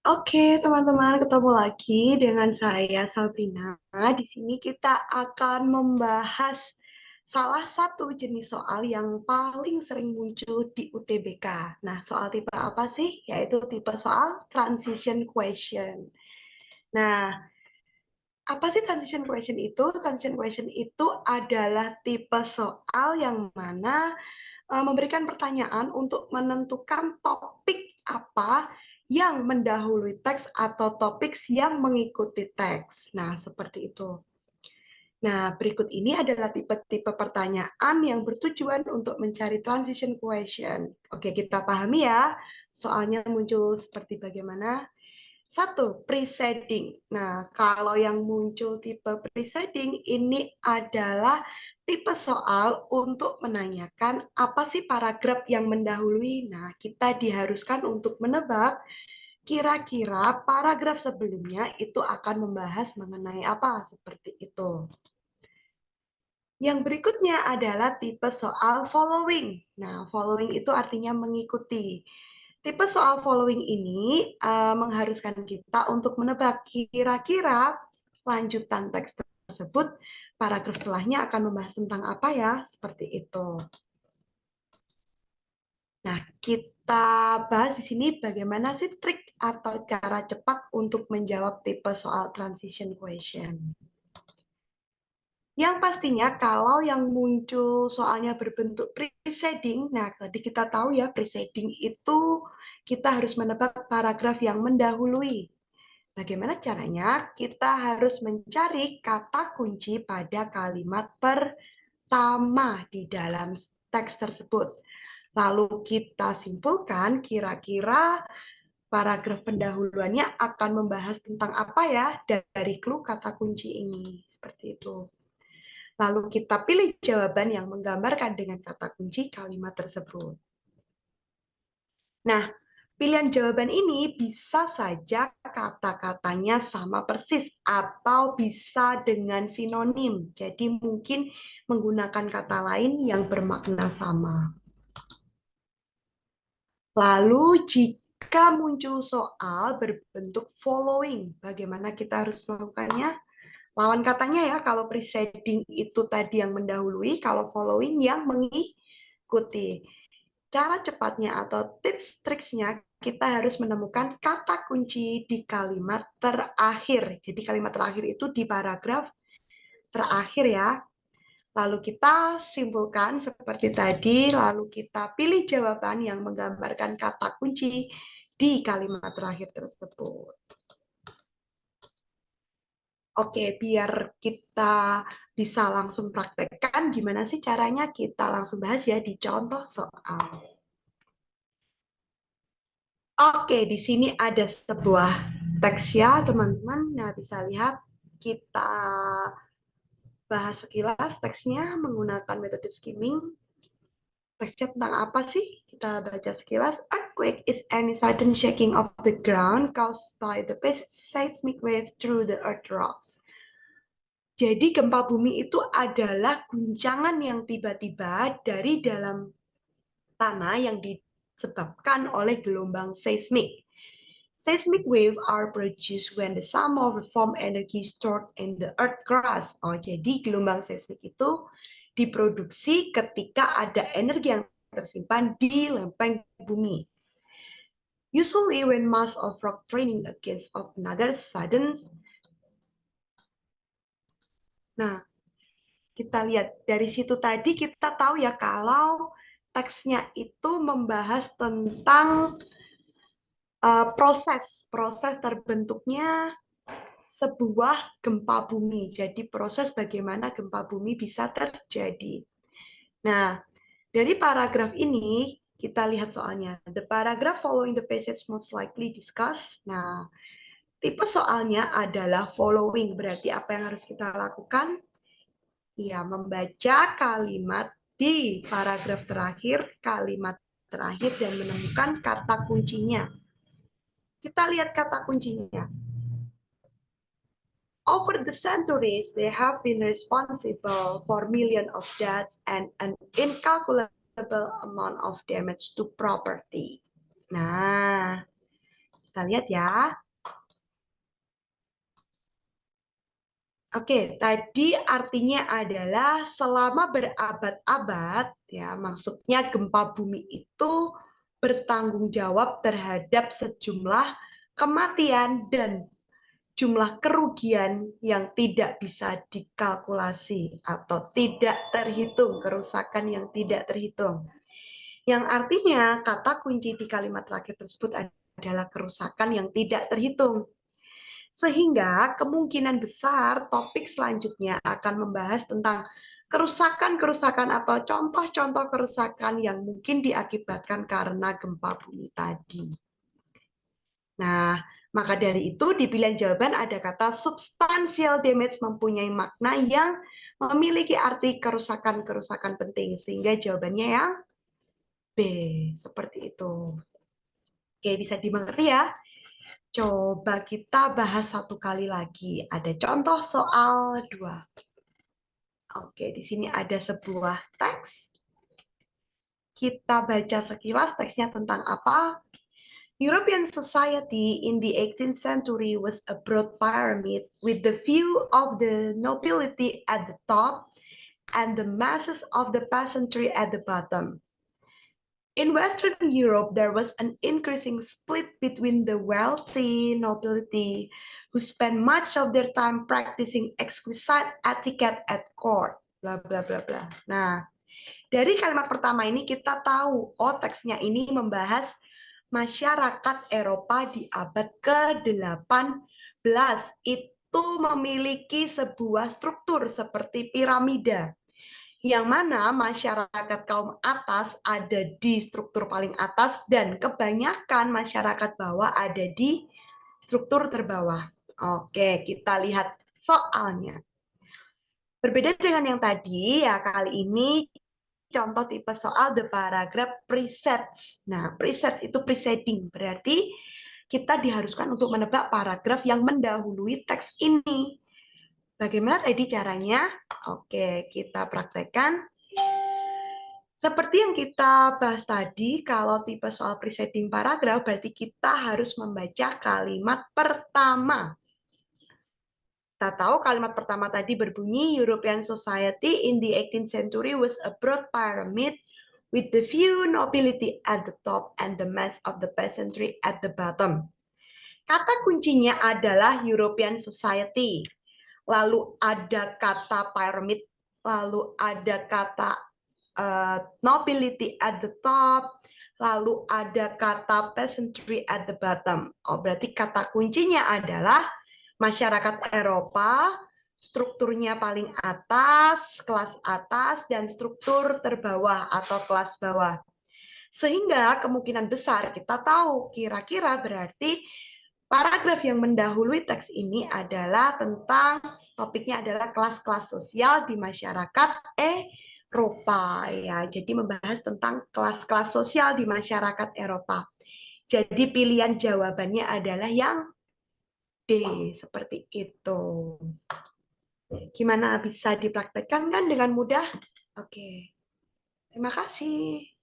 Oke, teman-teman, ketemu lagi dengan saya Sabrina. Di sini kita akan membahas salah satu jenis soal yang paling sering muncul di UTBK. Nah, soal tipe apa sih? Yaitu tipe soal transition question. Nah, apa sih transition question itu? Transition question itu adalah tipe soal yang mana memberikan pertanyaan untuk menentukan topik apa yang mendahului teks atau topik yang mengikuti teks. Nah, seperti itu. Nah, berikut ini adalah tipe-tipe pertanyaan yang bertujuan untuk mencari transition question. Oke, kita pahami ya. Soalnya muncul seperti bagaimana. Satu, preceding. Nah, kalau yang muncul tipe preceding ini adalah tipe soal untuk menanyakan apa sih paragraf yang mendahului. Nah, kita diharuskan untuk menebak kira-kira paragraf sebelumnya itu akan membahas mengenai apa, seperti itu. Yang berikutnya adalah tipe soal following. Nah, following itu artinya mengikuti. Tipe soal following ini mengharuskan kita untuk menebak kira-kira lanjutan teks tersebut, paragraf setelahnya akan membahas tentang apa ya, seperti itu. Nah, kita bahas di sini bagaimana sih trik atau cara cepat untuk menjawab tipe soal transition question. Yang pastinya kalau yang muncul soalnya berbentuk preceding, nah tadi kita tahu ya preceding itu kita harus menebak paragraf yang mendahului. Bagaimana caranya? Kita harus mencari kata kunci pada kalimat pertama di dalam teks tersebut. Lalu kita simpulkan kira-kira paragraf pendahuluannya akan membahas tentang apa ya dari clue kata kunci ini. Seperti itu. Lalu kita pilih jawaban yang menggambarkan dengan kata kunci kalimat tersebut. Nah, pilihan jawaban ini bisa saja kata-katanya sama persis atau bisa dengan sinonim. Jadi mungkin menggunakan kata lain yang bermakna sama. Lalu jika muncul soal berbentuk following, bagaimana kita harus melakukannya? Lawan katanya ya, kalau preceding itu tadi yang mendahului, kalau following yang mengikuti. Cara cepatnya atau tips triksnya, kita harus menemukan kata kunci di kalimat terakhir. Jadi kalimat terakhir itu di paragraf terakhir ya. Lalu kita simpulkan seperti tadi, lalu kita pilih jawaban yang menggambarkan kata kunci di kalimat terakhir tersebut. Oke, biar kita bisa langsung praktekkan, gimana sih caranya? Kita langsung bahas ya di contoh soal. Oke, di sini ada sebuah teks ya, teman-teman. Nah, bisa lihat kita bahas sekilas teksnya menggunakan metode skimming. Teksnya tentang apa sih? Kita baca sekilas. Earthquake is any sudden shaking of the ground caused by the seismic wave through the earth rocks. Jadi gempa bumi itu adalah guncangan yang tiba-tiba dari dalam tanah yang disebabkan oleh gelombang seismik. Seismic waves are produced when the sum of the formed energy stored in the earth crust. Oh, jadi gelombang seismik itu diproduksi ketika ada energi yang tersimpan di lempeng bumi. Usually when mass of rock training against of another sudden. Nah, kita lihat dari situ tadi kita tahu ya kalau teksnya itu membahas tentang proses terbentuknya sebuah gempa bumi. Jadi proses bagaimana gempa bumi bisa terjadi. Nah, dari paragraf ini kita lihat soalnya. The paragraph following the passage most likely discussed. Nah, tipe soalnya adalah following. Berarti apa yang harus kita lakukan? Ya, membaca kalimat di paragraf terakhir, kalimat terakhir dan menemukan kata kuncinya. Kita lihat kata kuncinya. Over the centuries, they have been responsible for millions of deaths and an incalculable amount of damage to property. Nah, kita Kita lihat ya. Oke, tadi artinya adalah selama berabad-abad, ya, maksudnya gempa bumi itu bertanggung jawab terhadap sejumlah kematian dan jumlah kerugian yang tidak bisa dikalkulasi atau tidak terhitung, kerusakan yang tidak terhitung. Yang artinya kata kunci di kalimat terakhir tersebut adalah kerusakan yang tidak terhitung. Sehingga kemungkinan besar topik selanjutnya akan membahas tentang kerusakan-kerusakan atau contoh-contoh kerusakan yang mungkin diakibatkan karena gempa bumi tadi. Nah, maka dari itu di pilihan jawaban ada kata substantial damage mempunyai makna yang memiliki arti kerusakan-kerusakan penting. Sehingga jawabannya yang B, seperti itu. Oke, bisa dimengerti ya? Coba kita bahas satu kali lagi. Ada contoh soal 2. Oke, di sini ada sebuah teks. Kita baca sekilas teksnya tentang apa. European society in the 18th century was a broad pyramid with the view of the nobility at the top and the masses of the peasantry at the bottom. In Western Europe, there was an increasing split between the wealthy nobility who spent much of their time practicing exquisite etiquette at court. Bla bla bla bla. Nah, dari kalimat pertama ini kita tahu, oh teksnya ini membahas masyarakat Eropa di abad ke-18 itu memiliki sebuah struktur seperti piramida. Yang mana masyarakat kaum atas ada di struktur paling atas dan kebanyakan masyarakat bawah ada di struktur terbawah. Oke, kita lihat soalnya. Berbeda dengan yang tadi, ya kali ini contoh tipe soal the paragraph presets. Nah, presets itu preceding, berarti kita diharuskan untuk menebak paragraf yang mendahului teks ini. Bagaimana tadi caranya? Oke, kita praktekkan. Seperti yang kita bahas tadi, kalau tipe soal preceding paragraph, berarti kita harus membaca kalimat pertama. Kita tahu kalimat pertama tadi berbunyi, European society in the 18th century was a broad pyramid with the few nobility at the top and the mass of the peasantry at the bottom. Kata kuncinya adalah European society. Lalu ada kata pyramid, lalu ada kata nobility at the top, lalu ada kata peasantry at the bottom. Oh, berarti kata kuncinya adalah masyarakat Eropa, strukturnya paling atas, kelas atas, dan struktur terbawah atau kelas bawah. Sehingga kemungkinan besar kita tahu kira-kira berarti paragraf yang mendahului teks ini adalah tentang topiknya adalah kelas-kelas sosial di masyarakat Eropa ya. Jadi membahas tentang kelas-kelas sosial di masyarakat Eropa. Jadi pilihan jawabannya adalah yang D, seperti itu. Gimana bisa dipraktekkan kan dengan mudah? Oke. Terima kasih.